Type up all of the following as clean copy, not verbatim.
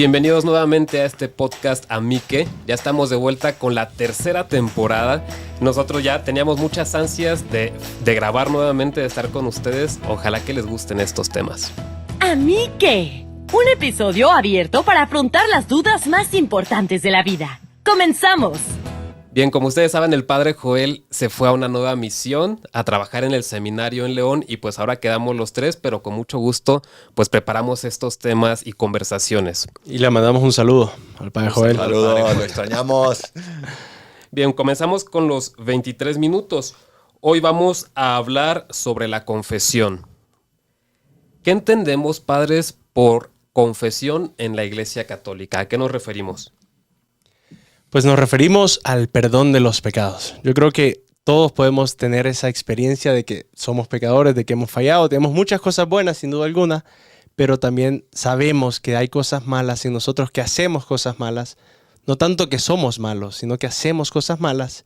Bienvenidos nuevamente a este podcast Amique. Ya estamos de vuelta con la tercera temporada. Nosotros ya teníamos muchas ansias de grabar nuevamente, de estar con ustedes. Ojalá que les gusten estos temas. Amique, un episodio abierto para afrontar las dudas más importantes de la vida. ¡Comenzamos! Bien, como ustedes saben, el padre Joel se fue a una nueva misión, a trabajar en el seminario en León, y pues ahora quedamos los tres, pero con mucho gusto pues preparamos estos temas y conversaciones. Y le mandamos un saludo al padre Joel. Saludos, lo extrañamos. Bien, comenzamos con los 23 minutos. Hoy vamos a hablar sobre la confesión. ¿Qué entendemos, padres, por confesión en la Iglesia Católica? ¿A qué nos referimos? Pues nos referimos al perdón de los pecados. Yo creo que todos podemos tener esa experiencia de que somos pecadores, de que hemos fallado. Tenemos muchas cosas buenas, sin duda alguna, pero también sabemos que hay cosas malas en nosotros, que hacemos cosas malas. No tanto que somos malos, sino que hacemos cosas malas.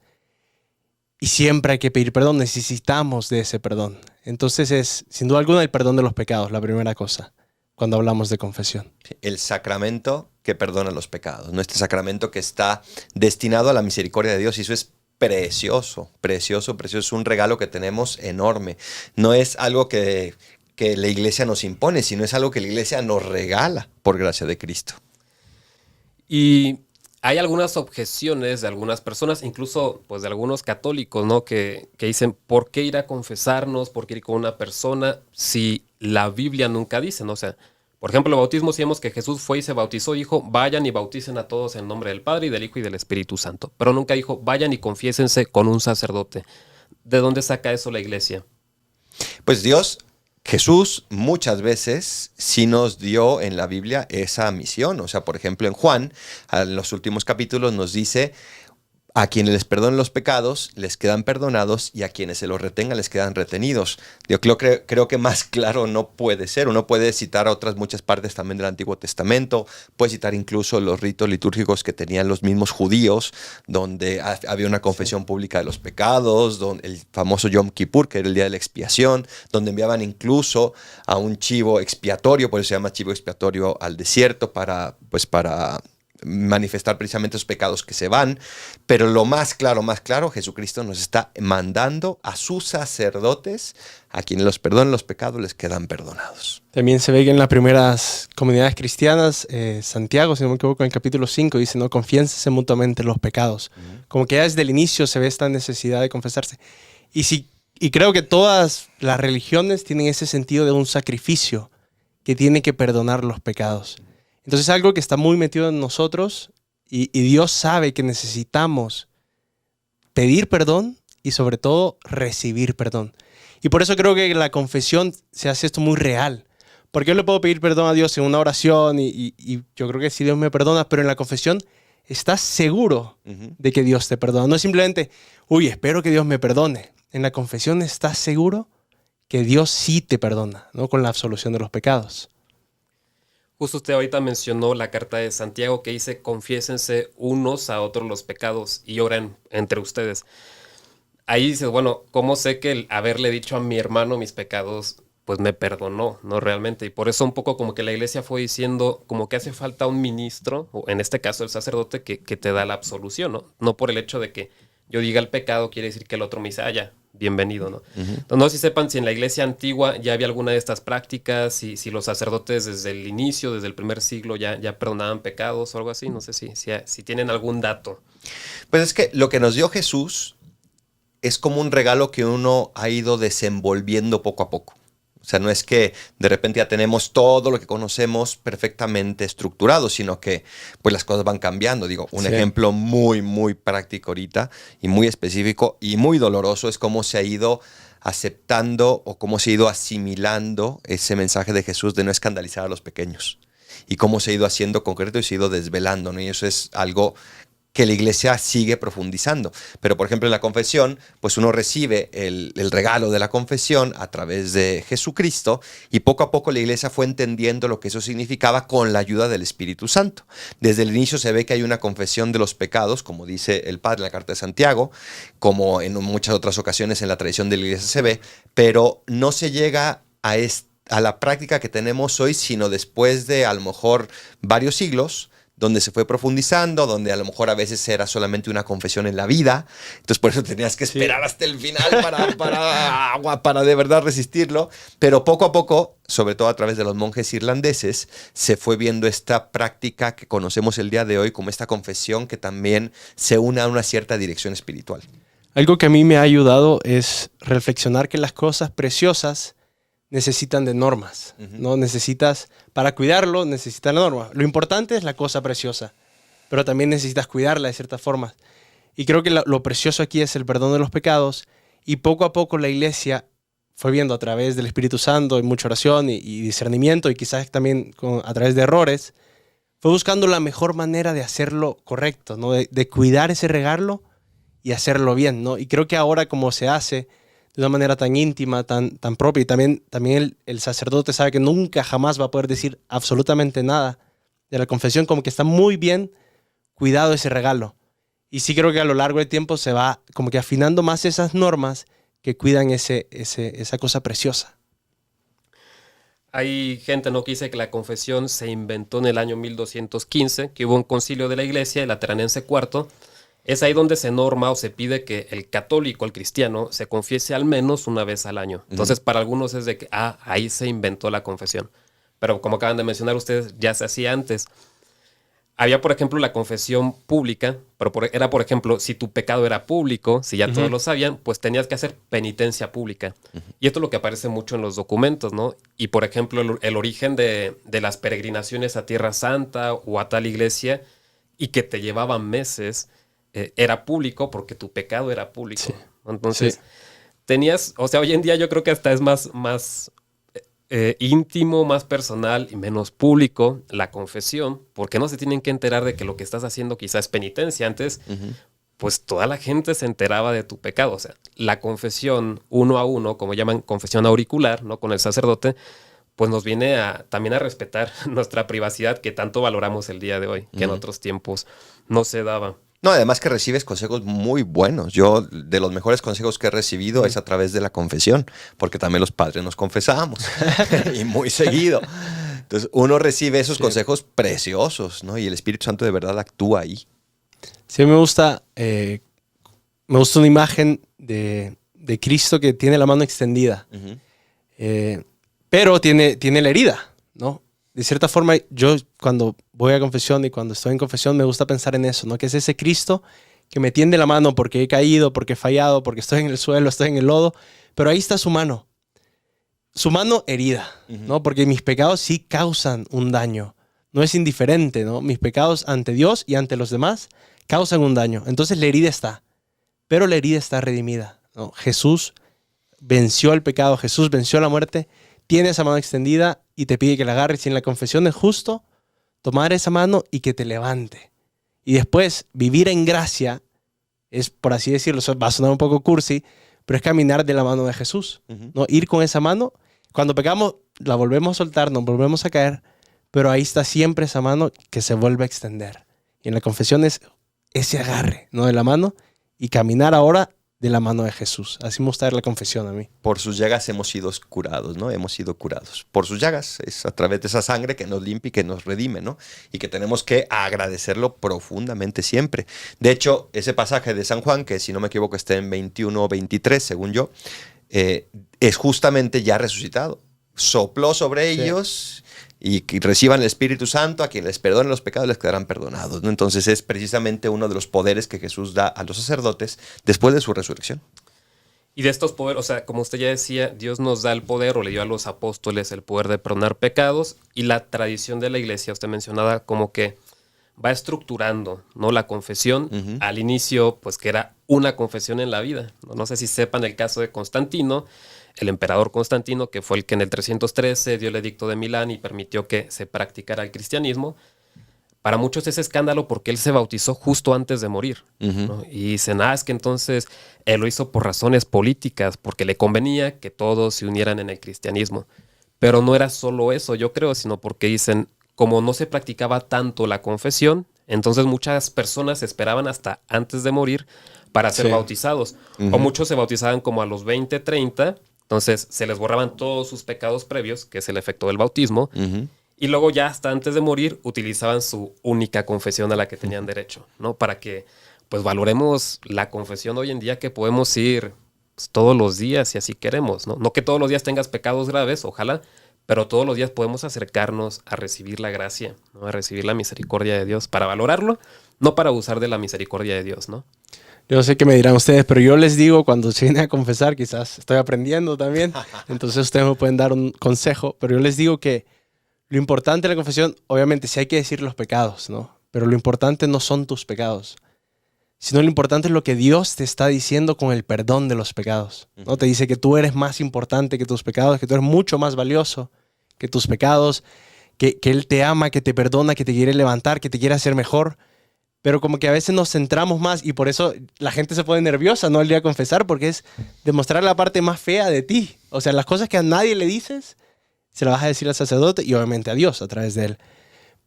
Y siempre hay que pedir perdón, necesitamos de ese perdón. Entonces es, sin duda alguna, el perdón de los pecados, la primera cosa, cuando hablamos de confesión. El sacramento que perdona los pecados, ¿no? Este sacramento que está destinado a la misericordia de Dios, y eso es precioso, precioso, precioso. Es un regalo que tenemos enorme. No es algo que la Iglesia nos impone, sino es algo que la Iglesia nos regala por gracia de Cristo. Y hay algunas objeciones de algunas personas, incluso pues de algunos católicos, ¿no? Que dicen, ¿por qué ir a confesarnos? ¿Por qué ir con una persona si la Biblia nunca dice, ¿no? O sea, por ejemplo, el bautismo, si vemos que Jesús fue y se bautizó, dijo, vayan y bauticen a todos en el nombre del Padre y del Hijo y del Espíritu Santo. Pero nunca dijo, vayan y confiésense con un sacerdote. ¿De dónde saca eso la Iglesia? Pues Jesús muchas veces sí nos dio en la Biblia esa misión. O sea, por ejemplo, en Juan, en los últimos capítulos nos dice, a quienes les perdonen los pecados, les quedan perdonados, y a quienes se los retengan, les quedan retenidos. Yo creo que más claro no puede ser. Uno puede citar a otras muchas partes también del Antiguo Testamento, puede citar incluso los ritos litúrgicos que tenían los mismos judíos, donde había una confesión pública de los pecados, donde el famoso Yom Kippur, que era el día de la expiación, donde enviaban incluso a un chivo expiatorio, por eso se llama chivo expiatorio, al desierto para manifestar precisamente esos pecados que se van. Pero lo más claro, Jesucristo nos está mandando a sus sacerdotes, a quienes los perdonen los pecados, les quedan perdonados. También se ve que en las primeras comunidades cristianas, Santiago, si no me equivoco, en el capítulo 5, dice, no, confiénsense mutuamente en los pecados. Como que ya desde el inicio se ve esta necesidad de confesarse. Y creo que todas las religiones tienen ese sentido de un sacrificio que tiene que perdonar los pecados. Entonces es algo que está muy metido en nosotros, y Dios sabe que necesitamos pedir perdón y sobre todo recibir perdón. Y por eso creo que en la confesión se hace esto muy real. Porque yo le puedo pedir perdón a Dios en una oración y yo creo que sí, Dios me perdona, pero en la confesión estás seguro de que Dios te perdona. No es simplemente, espero que Dios me perdone. En la confesión estás seguro que Dios sí te perdona, ¿no? Con la absolución de los pecados. Justo usted ahorita mencionó la carta de Santiago que dice, confiésense unos a otros los pecados y oren entre ustedes. Ahí dices, bueno, ¿cómo sé que el haberle dicho a mi hermano mis pecados pues me perdonó, no realmente? Y por eso un poco como que la Iglesia fue diciendo como que hace falta un ministro, o en este caso el sacerdote, que te da la absolución, ¿no? No por el hecho de que yo diga el pecado quiere decir que el otro me dice, ya, bienvenido, ¿no? Entonces, no sé si sepan si en la Iglesia antigua ya había alguna de estas prácticas, si los sacerdotes desde el inicio, desde el primer siglo ya perdonaban pecados o algo así. No sé si tienen algún dato. Pues es que lo que nos dio Jesús es como un regalo que uno ha ido desenvolviendo poco a poco. O sea, no es que de repente ya tenemos todo lo que conocemos perfectamente estructurado, sino que pues las cosas van cambiando. Digo, un ejemplo muy, muy práctico ahorita y muy específico y muy doloroso es cómo se ha ido aceptando o cómo se ha ido asimilando ese mensaje de Jesús de no escandalizar a los pequeños. Y cómo se ha ido haciendo concreto y se ha ido desvelando, ¿no? Y eso es algo que la Iglesia sigue profundizando. Pero, por ejemplo, en la confesión, pues uno recibe el regalo de la confesión a través de Jesucristo, y poco a poco la Iglesia fue entendiendo lo que eso significaba con la ayuda del Espíritu Santo. Desde el inicio se ve que hay una confesión de los pecados, como dice el Padre en la Carta de Santiago, como en muchas otras ocasiones en la tradición de la Iglesia se ve, pero no se llega a a la práctica que tenemos hoy, sino después de a lo mejor varios siglos, donde se fue profundizando, donde a lo mejor a veces era solamente una confesión en la vida. Entonces por eso tenías que esperar hasta el final para de verdad resistirlo. Pero poco a poco, sobre todo a través de los monjes irlandeses, se fue viendo esta práctica que conocemos el día de hoy como esta confesión que también se une a una cierta dirección espiritual. Algo que a mí me ha ayudado es reflexionar que las cosas preciosas necesitan de normas, ¿no? Necesitas, para cuidarlo, necesitas la norma. Lo importante es la cosa preciosa, pero también necesitas cuidarla de cierta forma. Y creo que lo precioso aquí es el perdón de los pecados, y poco a poco la iglesia fue viendo a través del Espíritu Santo y mucha oración y discernimiento, y quizás también a través de errores, fue buscando la mejor manera de hacerlo correcto, ¿no? De cuidar ese regalo y hacerlo bien, ¿no? Y creo que ahora, como se hace de una manera tan íntima, tan propia, y también el sacerdote sabe que nunca jamás va a poder decir absolutamente nada de la confesión, como que está muy bien cuidado ese regalo. Y sí creo que a lo largo del tiempo se va como que afinando más esas normas que cuidan esa cosa preciosa. Hay gente, ¿no?, que dice que la confesión se inventó en el año 1215, que hubo un concilio de la Iglesia, el Lateranense IV. Es ahí donde se norma o se pide que el católico, el cristiano, se confiese al menos una vez al año. Entonces, para algunos es de que, ahí se inventó la confesión. Pero como acaban de mencionar ustedes, ya se hacía antes. Había, por ejemplo, la confesión pública, pero era, por ejemplo, si tu pecado era público, si ya todos lo sabían, pues tenías que hacer penitencia pública. Y esto es lo que aparece mucho en los documentos, ¿no? Y, por ejemplo, el origen de las peregrinaciones a Tierra Santa o a tal iglesia, y que te llevaban meses, era público porque tu pecado era público. Sí. Entonces, tenías, o sea, hoy en día yo creo que hasta es más íntimo, más personal y menos público la confesión, porque no se tienen que enterar de que lo que estás haciendo quizás es penitencia. Antes, pues toda la gente se enteraba de tu pecado. O sea, la confesión uno a uno, como llaman confesión auricular, ¿no?, con el sacerdote, pues nos viene también a respetar nuestra privacidad que tanto valoramos el día de hoy, que en otros tiempos no se daba. No, además que recibes consejos muy buenos. Yo, de los mejores consejos que he recibido es a través de la confesión, porque también los padres nos confesamos y muy seguido. Entonces, uno recibe esos consejos preciosos, ¿no? Y el Espíritu Santo de verdad actúa ahí. Sí, me gusta una imagen de Cristo que tiene la mano extendida, pero tiene la herida, ¿no? De cierta forma, yo cuando voy a confesión y cuando estoy en confesión me gusta pensar en eso, ¿no? Que es ese Cristo que me tiende la mano porque he caído, porque he fallado, porque estoy en el suelo, estoy en el lodo, pero ahí está su mano herida, ¿no? Porque mis pecados sí causan un daño, no es indiferente, ¿no? Mis pecados ante Dios y ante los demás causan un daño, entonces la herida está, pero la herida está redimida, ¿no? Jesús venció el pecado, Jesús venció la muerte, tiene esa mano extendida y te pide que la agarres. Y en la confesión es justo tomar esa mano y que te levante. Y después vivir en gracia es, por así decirlo, va a sonar un poco cursi, pero es caminar de la mano de Jesús, ¿no? Ir con esa mano. Cuando pecamos, la volvemos a soltar, nos volvemos a caer, pero ahí está siempre esa mano que se vuelve a extender. Y en la confesión es ese agarre, ¿no?, de la mano, y caminar ahora de la mano de Jesús. Así me gusta ver la confesión a mí. Por sus llagas hemos sido curados, ¿no? Hemos sido curados. Por sus llagas, es a través de esa sangre que nos limpia y que nos redime, ¿no? Y que tenemos que agradecerlo profundamente siempre. De hecho, ese pasaje de San Juan, que si no me equivoco está en 21 o 23, según yo, es justamente ya resucitado. Sopló sobre ellos y que reciban el Espíritu Santo, a quien les perdone los pecados les quedarán perdonados, ¿no? Entonces es precisamente uno de los poderes que Jesús da a los sacerdotes después de su resurrección. Y de estos poderes, o sea, como usted ya decía, Dios nos da el poder, o le dio a los apóstoles el poder de perdonar pecados, y la tradición de la iglesia, usted mencionaba, como que va estructurando, ¿no?, la confesión. Al inicio, pues que era una confesión en la vida. No sé si sepan el caso de Constantino, el emperador Constantino, que fue el que en el 313 dio el edicto de Milán y permitió que se practicara el cristianismo. Para muchos es escándalo porque él se bautizó justo antes de morir, ¿no? Y dicen, es que entonces él lo hizo por razones políticas, porque le convenía que todos se unieran en el cristianismo. Pero no era solo eso, yo creo, sino porque dicen, como no se practicaba tanto la confesión, entonces muchas personas esperaban hasta antes de morir para ser bautizados. O muchos se bautizaban como a los 20, 30, Entonces se les borraban todos sus pecados previos, que es el efecto del bautismo, Ujú. y luego ya hasta antes de morir utilizaban su única confesión a la que tenían derecho, ¿no? Para que pues valoremos la confesión hoy en día, que podemos ir pues, todos los días si así queremos, ¿no? No que todos los días tengas pecados graves, ojalá, pero todos los días podemos acercarnos a recibir la gracia, ¿no? A recibir la misericordia de Dios, para valorarlo, no para abusar de la misericordia de Dios, ¿no? Yo sé que me dirán ustedes, pero yo les digo, cuando se vienen a confesar, quizás estoy aprendiendo también, entonces ustedes me pueden dar un consejo, pero yo les digo que lo importante de la confesión, obviamente sí hay que decir los pecados, ¿no? Pero lo importante no son tus pecados, sino lo importante es lo que Dios te está diciendo con el perdón de los pecados, ¿no? Te dice que tú eres más importante que tus pecados, que tú eres mucho más valioso que tus pecados, que Él te ama, que te perdona, que te quiere levantar, que te quiere hacer mejor. Pero como que a veces nos centramos más y por eso la gente se pone nerviosa, ¿no? Al día a confesar, porque es demostrar la parte más fea de ti. O sea, las cosas que a nadie le dices, se las vas a decir al sacerdote y obviamente a Dios a través de él.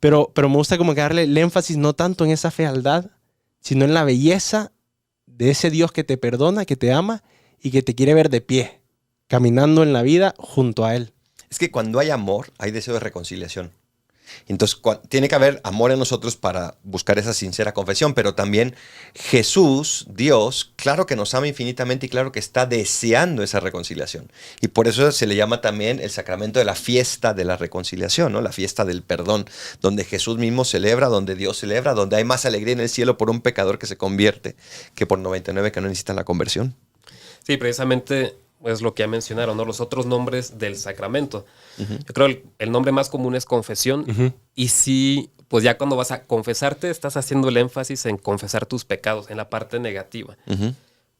Pero me gusta como que darle el énfasis no tanto en esa fealdad, sino en la belleza de ese Dios que te perdona, que te ama y que te quiere ver de pie, caminando en la vida junto a Él. Es que cuando hay amor, hay deseo de reconciliación. Entonces, tiene que haber amor en nosotros para buscar esa sincera confesión, pero también Jesús, Dios, claro que nos ama infinitamente y claro que está deseando esa reconciliación. Y por eso se le llama también el sacramento de la fiesta de la reconciliación, ¿no? La fiesta del perdón, donde Jesús mismo celebra, donde Dios celebra, donde hay más alegría en el cielo por un pecador que se convierte que por 99 que no necesitan la conversión. Sí, precisamente es lo que ya mencionaron, ¿no? Los otros nombres del sacramento. Yo creo que el nombre más común es confesión. Y sí, pues ya cuando vas a confesarte, estás haciendo el énfasis en confesar tus pecados, en la parte negativa.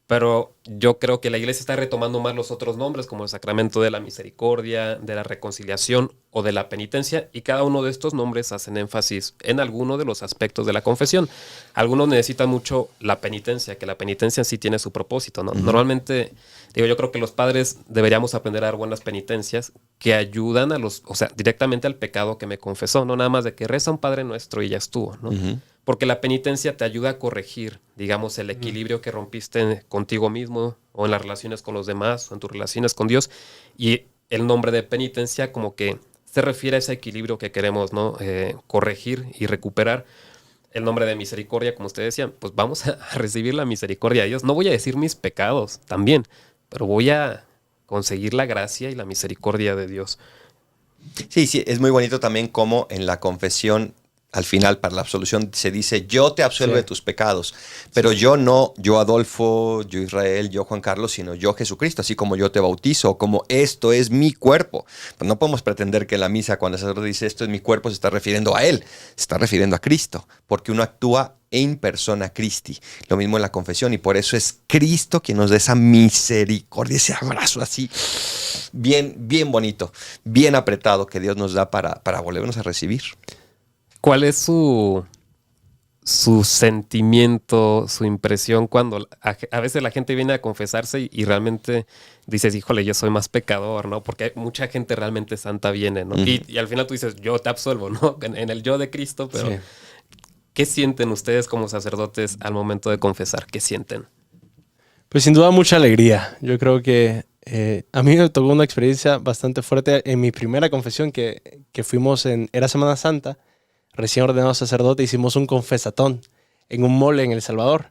Pero yo creo que la iglesia está retomando más los otros nombres, como el sacramento de la misericordia, de la reconciliación o de la penitencia, y cada uno de estos nombres hacen énfasis en alguno de los aspectos de la confesión. Algunos necesitan mucho la penitencia, que la penitencia en sí tiene su propósito, ¿no? Normalmente, yo creo que los padres deberíamos aprender a dar buenas penitencias que ayudan a o sea, directamente al pecado que me confesó, no nada más de que reza un Padre Nuestro y ya estuvo, ¿no? Porque la penitencia te ayuda a corregir, digamos, el equilibrio que rompiste contigo mismo o en las relaciones con los demás o en tus relaciones con Dios. Y el nombre de penitencia como que se refiere a ese equilibrio que queremos, ¿no? Corregir y recuperar. El nombre de misericordia, como ustedes decían, pues vamos a recibir la misericordia de Dios. No voy a decir mis pecados también, pero voy a conseguir la gracia y la misericordia de Dios. Sí, es muy bonito también cómo en la confesión, al final, para la absolución, se dice, yo te absuelvo de tus pecados. Pero yo no, yo Adolfo, yo Israel, yo Juan Carlos, sino yo Jesucristo, así como yo te bautizo, como esto es mi cuerpo. Pues no podemos pretender que en la misa, cuando el sacerdote dice esto es mi cuerpo, se está refiriendo a él, se está refiriendo a Cristo, porque uno actúa en persona Christi. Lo mismo en la confesión, y por eso es Cristo quien nos da esa misericordia, ese abrazo así, bien, bien bonito, bien apretado que Dios nos da para volvernos a recibir. ¿Cuál es su sentimiento, su impresión cuando a veces la gente viene a confesarse y realmente dices, híjole, yo soy más pecador, ¿no? Porque mucha gente realmente santa viene, ¿no? Y al final tú dices, yo te absuelvo, ¿no? En el yo de Cristo, pero sí. ¿Qué sienten ustedes como sacerdotes al momento de confesar? ¿Qué sienten? Pues sin duda mucha alegría. Yo creo que a mí me tocó una experiencia bastante fuerte en mi primera confesión que fuimos era Semana Santa. Recién ordenado sacerdote, hicimos un confesatón en un mall en El Salvador.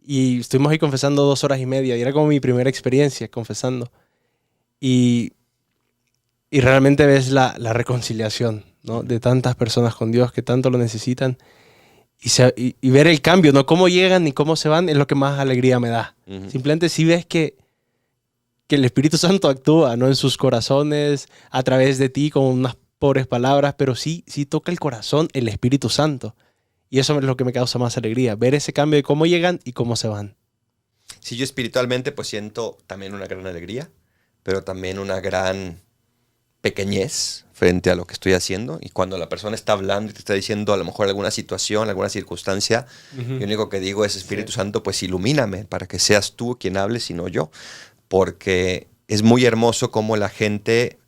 Y estuvimos ahí confesando 2 horas y media. Y era como mi primera experiencia confesando. Y realmente ves la reconciliación, ¿no? De tantas personas con Dios que tanto lo necesitan. Y ver el cambio, ¿no? Cómo llegan y cómo se van es lo que más alegría me da. Simplemente si ves que el Espíritu Santo actúa, ¿no? En sus corazones, a través de ti, con unas pobres palabras, pero sí toca el corazón el Espíritu Santo. Y eso es lo que me causa más alegría, ver ese cambio de cómo llegan y cómo se van. Sí, yo espiritualmente pues siento también una gran alegría, pero también una gran pequeñez frente a lo que estoy haciendo. Y cuando la persona está hablando y te está diciendo a lo mejor alguna situación, alguna circunstancia, lo único que digo es, Espíritu Santo, pues ilumíname para que seas tú quien hables y no yo. Porque es muy hermoso cómo la gente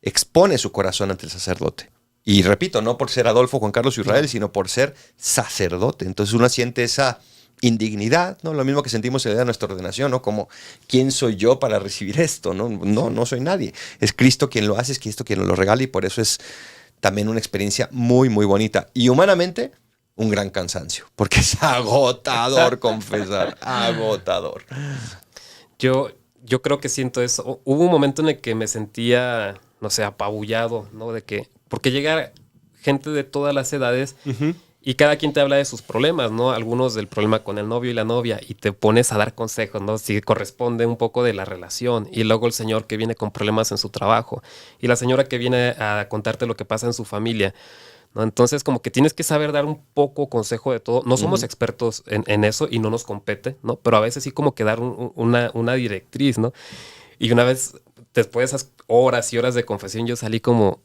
expone su corazón ante el sacerdote. Y repito, no por ser Adolfo, Juan Carlos y Israel, sino por ser sacerdote. Entonces uno siente esa indignidad, ¿no? Lo mismo que sentimos el día de nuestra ordenación, ¿no? Como, ¿quién soy yo para recibir esto? No soy nadie. Es Cristo quien lo hace, es Cristo quien lo regala y por eso es también una experiencia muy, muy bonita. Y humanamente, un gran cansancio, porque es agotador confesar, agotador. Yo creo que siento eso. Hubo un momento en el que me sentía, no sé, apabullado, ¿no? Porque llega gente de todas las edades y cada quien te habla de sus problemas, ¿no? Algunos del problema con el novio y la novia y te pones a dar consejos, ¿no? Si corresponde un poco de la relación. Y luego el señor que viene con problemas en su trabajo y la señora que viene a contarte lo que pasa en su familia, ¿no? Entonces como que tienes que saber dar un poco consejo de todo. No somos expertos en eso y no nos compete, ¿no? Pero a veces sí como que dar una directriz, ¿no? Y una vez, después de esas horas y horas de confesión, yo salí como...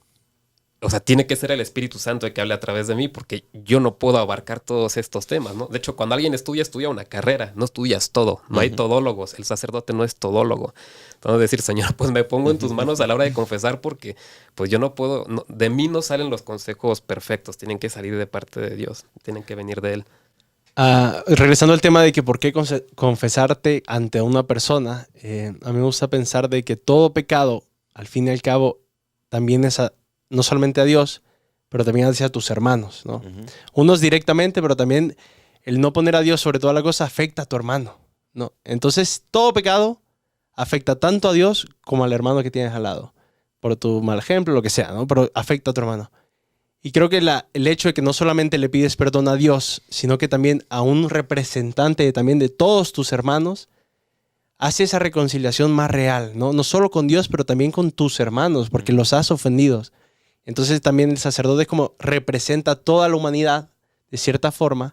O sea, tiene que ser el Espíritu Santo el que hable a través de mí porque yo no puedo abarcar todos estos temas, ¿no? De hecho, cuando alguien estudia una carrera, no estudias todo. No hay todólogos. El sacerdote no es todólogo. Entonces decir, Señor, pues me pongo en tus manos a la hora de confesar porque pues yo no puedo... de mí no salen los consejos perfectos. Tienen que salir de parte de Dios. Tienen que venir de Él. Regresando al tema de que por qué confesarte ante una persona, a mí me gusta pensar de que todo pecado, al fin y al cabo, también es... no solamente a Dios, pero también hacia tus hermanos, ¿no? Unos directamente, pero también el no poner a Dios sobre toda la cosa afecta a tu hermano, ¿no? Entonces, todo pecado afecta tanto a Dios como al hermano que tienes al lado. Por tu mal ejemplo, lo que sea, ¿no? Pero afecta a tu hermano. Y creo que el hecho de que no solamente le pides perdón a Dios, sino que también a un representante también de todos tus hermanos, hace esa reconciliación más real, ¿no? No solo con Dios, pero también con tus hermanos, porque los has ofendido. Entonces también el sacerdote es como representa toda la humanidad, de cierta forma,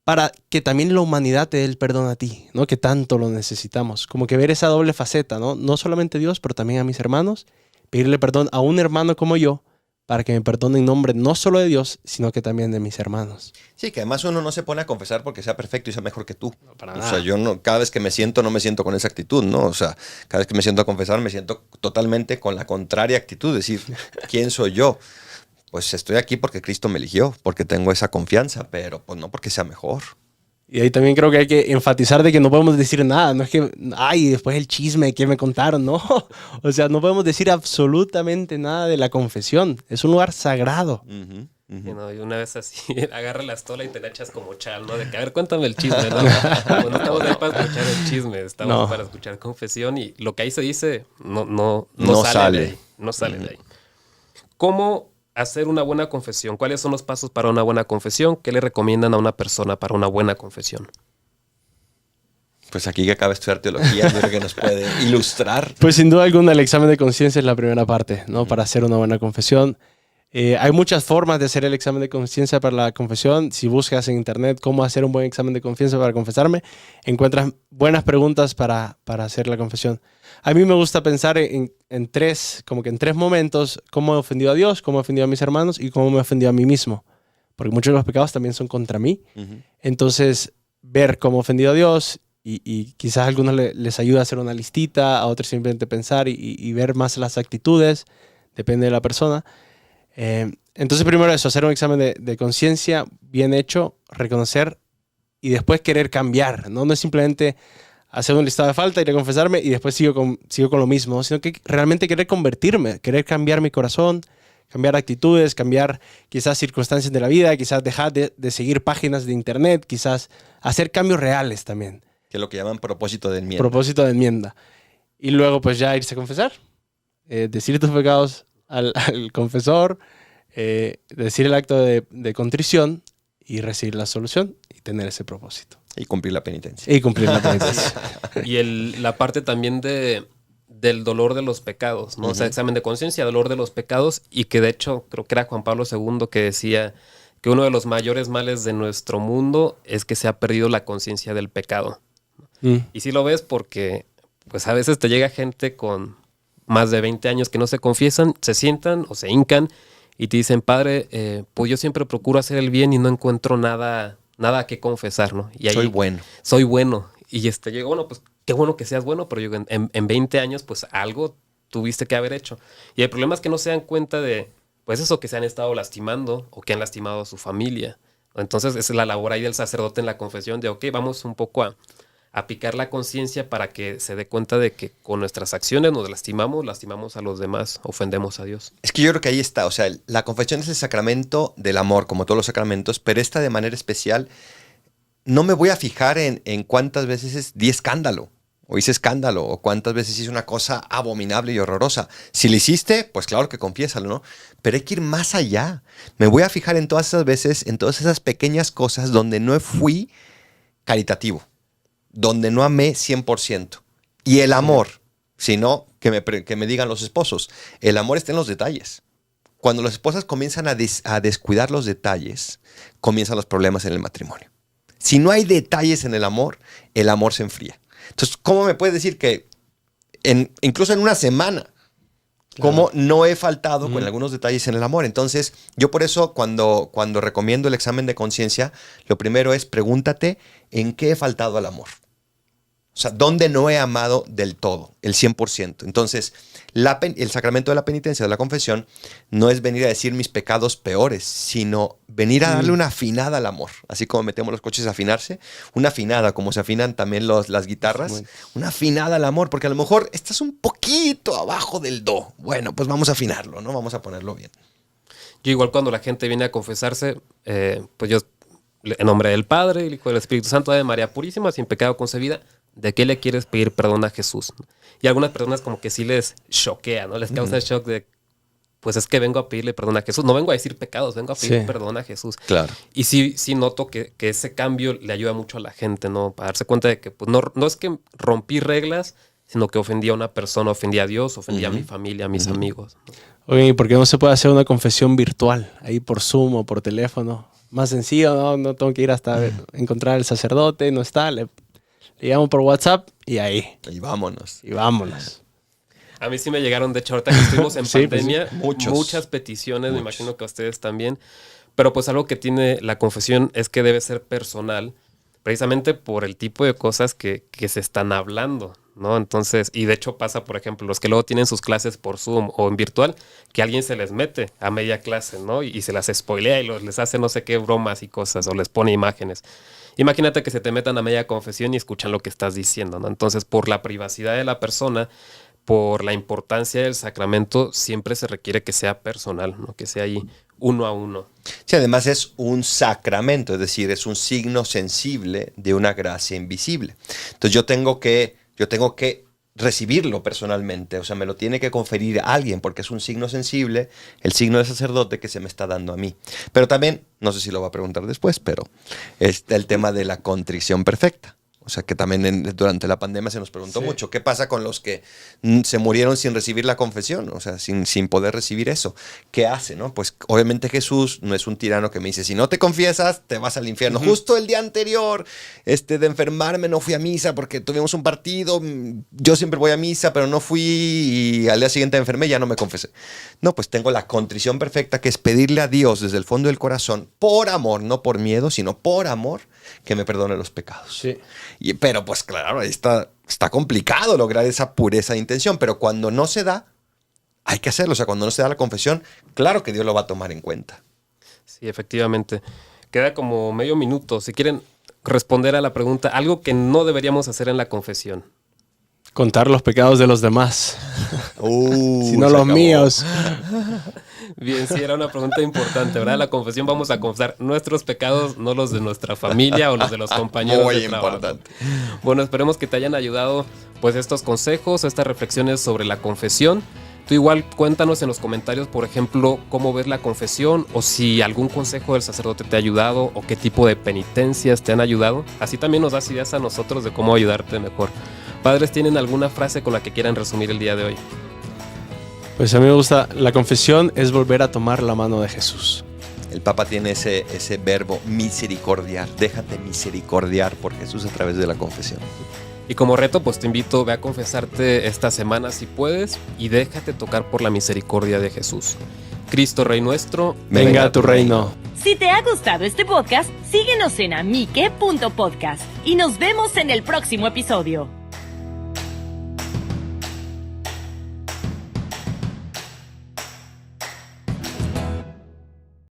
para que también la humanidad te dé el perdón a ti, ¿no? Que tanto lo necesitamos. Como que ver esa doble faceta, ¿no? No solamente Dios, pero también a mis hermanos. Pedirle perdón a un hermano como yo, para que me perdone en nombre no solo de Dios, sino que también de mis hermanos. Sí, que además uno no se pone a confesar porque sea perfecto y sea mejor que tú. No, para O nada. sea, yo no, cada vez que me siento, no me siento con esa actitud, ¿no? O sea, cada vez que me siento a confesar, me siento totalmente con la contraria actitud, decir, ¿quién soy yo? Pues estoy aquí porque Cristo me eligió, porque tengo esa confianza, pero pues no porque sea mejor. Y ahí también creo que hay que enfatizar de que no podemos decir nada. No es que, ay, después el chisme que me contaron, no. O sea, no podemos decir absolutamente nada de la confesión. Es un lugar sagrado. Y, ¿no? Y una vez así, agarra la estola y te la echas como chal, ¿no? De que, a ver, cuéntame el chisme, ¿no? No estamos ahí para escuchar el chisme, estamos para escuchar confesión y lo que ahí se dice no sale de ahí. No sale de ahí. ¿Cómo hacer una buena confesión? ¿Cuáles son los pasos para una buena confesión? ¿Qué le recomiendan a una persona para una buena confesión? Pues aquí que acaba de estudiar teología, yo creo que nos puede ilustrar. Pues sin duda alguna el examen de conciencia es la primera parte, ¿no? Para hacer una buena confesión. Hay muchas formas de hacer el examen de conciencia para la confesión. Si buscas en internet cómo hacer un buen examen de conciencia para confesarme, encuentras buenas preguntas para hacer la confesión. A mí me gusta pensar en tres momentos: cómo he ofendido a Dios, cómo he ofendido a mis hermanos y cómo me he ofendido a mí mismo. Porque muchos de los pecados también son contra mí. Entonces, ver cómo he ofendido a Dios y quizás a algunos les ayuda a hacer una listita, a otros simplemente pensar y ver más las actitudes, depende de la persona. Entonces primero eso, hacer un examen de conciencia bien hecho, reconocer y después querer cambiar, ¿no? No es simplemente hacer un listado de falta, ir a confesarme y después sigo con lo mismo, sino que realmente querer convertirme, querer cambiar mi corazón, cambiar actitudes, cambiar quizás circunstancias de la vida, quizás dejar de seguir páginas de internet, quizás hacer cambios reales también. Que es lo que llaman propósito de enmienda. Propósito de enmienda. Y luego pues ya irse a confesar, decir tus pecados al confesor, decir el acto de contrición y recibir la solución y tener ese propósito. Y cumplir la penitencia. Y cumplir la penitencia. Y la parte también del dolor de los pecados, ¿no? O sea, examen de conciencia, dolor de los pecados, y que de hecho creo que era Juan Pablo II que decía que uno de los mayores males de nuestro mundo es que se ha perdido la conciencia del pecado. Y sí lo ves porque pues a veces te llega gente con más de 20 años que no se confiesan, se sientan o se hincan y te dicen, padre, pues yo siempre procuro hacer el bien y no encuentro nada que confesar, ¿no? Y ahí, soy bueno. Y llega, bueno, pues qué bueno que seas bueno, pero yo en 20 años, pues algo tuviste que haber hecho. Y el problema es que no se dan cuenta de, pues eso, que se han estado lastimando o que han lastimado a su familia. Entonces es la labor ahí del sacerdote en la confesión de, ok, vamos un poco a picar la conciencia para que se dé cuenta de que con nuestras acciones nos lastimamos a los demás, ofendemos a Dios. Es que yo creo que ahí está, o sea, la confesión es el sacramento del amor, como todos los sacramentos, pero esta de manera especial, no me voy a fijar en cuántas veces di escándalo, o hice escándalo, o cuántas veces hice una cosa abominable y horrorosa. Si lo hiciste, pues claro que confiésalo, ¿no? Pero hay que ir más allá. Me voy a fijar en todas esas veces, en todas esas pequeñas cosas donde no fui caritativo, donde no amé 100%. Y el amor, si no, que me digan los esposos, el amor está en los detalles. Cuando las esposas comienzan a descuidar los detalles, comienzan los problemas en el matrimonio. Si no hay detalles en el amor se enfría. Entonces, ¿cómo me puedes decir que incluso en una semana, cómo no he faltado con algunos detalles en el amor? Entonces, yo por eso cuando recomiendo el examen de conciencia, lo primero es pregúntate en qué he faltado al amor. O sea, ¿dónde no he amado del todo, el 100%? Entonces, el sacramento de la penitencia, de la confesión, no es venir a decir mis pecados peores, sino venir a darle una afinada al amor. Así como metemos los coches a afinarse, una afinada, como se afinan también las guitarras, bueno, una afinada al amor, porque a lo mejor estás un poquito abajo del do. Bueno, pues vamos a afinarlo, ¿no? Vamos a ponerlo bien. Yo igual cuando la gente viene a confesarse, pues yo, en nombre del Padre, el Hijo y del Espíritu Santo, de María Purísima, sin pecado concebida, ¿de qué le quieres pedir perdón a Jesús? Y algunas personas como que sí les choquea, ¿no? Les causa el shock de, pues es que vengo a pedirle perdón a Jesús. No vengo a decir pecados, vengo a pedir perdón a Jesús. Claro. Y sí noto que ese cambio le ayuda mucho a la gente, ¿no? Para darse cuenta de que pues, no es que rompí reglas, sino que ofendí a una persona, ofendí a Dios, ofendí a mi familia, a mis amigos, ¿no? Oye, ¿y por qué no se puede hacer una confesión virtual? Ahí por Zoom o por teléfono. Más sencillo, ¿no? No tengo que ir hasta encontrar al sacerdote, no está, le llamo por WhatsApp y ahí. Y vámonos. Y vámonos. A mí sí me llegaron, de hecho, ahorita que estuvimos en pandemia, pues, muchas peticiones, me imagino que a ustedes también. Pero pues algo que tiene la confesión es que debe ser personal, precisamente por el tipo de cosas que se están hablando, ¿no? Entonces, y de hecho pasa, por ejemplo, los que luego tienen sus clases por Zoom o en virtual, que alguien se les mete a media clase, ¿no? Y se las spoilea y les hace no sé qué bromas y cosas, o les pone imágenes. Imagínate que se te metan a media confesión y escuchan lo que estás diciendo, ¿no? Entonces, por la privacidad de la persona, por la importancia del sacramento, siempre se requiere que sea personal, ¿no? Que sea ahí uno a uno. Sí, además es un sacramento, es decir, es un signo sensible de una gracia invisible. Entonces yo tengo que recibirlo personalmente, o sea, me lo tiene que conferir alguien porque es un signo sensible, el signo de sacerdote que se me está dando a mí. Pero también, no sé si lo va a preguntar después, pero está el tema de la contrición perfecta. O sea, que también durante la pandemia se nos preguntó mucho, ¿qué pasa con los que se murieron sin recibir la confesión? O sea, sin poder recibir eso. ¿Qué hace, no? Pues obviamente Jesús no es un tirano que me dice, si no te confiesas, te vas al infierno. Justo el día anterior de enfermarme no fui a misa porque tuvimos un partido, yo siempre voy a misa, pero no fui y al día siguiente me enfermé y ya no me confesé. No, pues tengo la contrición perfecta, que es pedirle a Dios desde el fondo del corazón, por amor, no por miedo, sino por amor, que me perdone los pecados. Sí. Pero pues claro, ahí está complicado lograr esa pureza de intención, pero cuando no se da, hay que hacerlo. O sea, cuando no se da la confesión, claro que Dios lo va a tomar en cuenta. Sí, efectivamente. Queda como medio minuto. Si quieren responder a la pregunta, algo que no deberíamos hacer en la confesión. Contar los pecados de los demás. Si no los míos. Bien, sí, era una pregunta importante, ¿verdad? En la confesión vamos a confesar nuestros pecados, no los de nuestra familia o los de los compañeros de trabajo. Muy importante. Bueno, esperemos que te hayan ayudado pues estos consejos, estas reflexiones sobre la confesión. Tú igual cuéntanos en los comentarios, por ejemplo, cómo ves la confesión o si algún consejo del sacerdote te ha ayudado o qué tipo de penitencias te han ayudado. Así también nos das ideas a nosotros de cómo ayudarte mejor. Padres, ¿tienen alguna frase con la que quieran resumir el día de hoy? Pues a mí me gusta, la confesión es volver a tomar la mano de Jesús. El Papa tiene ese verbo misericordiar. Déjate misericordiar por Jesús a través de la confesión. Y como reto, pues te invito, ve a confesarte esta semana si puedes y déjate tocar por la misericordia de Jesús. Cristo Rey nuestro, venga a tu reino. Si te ha gustado este podcast, síguenos en amique.podcast y nos vemos en el próximo episodio.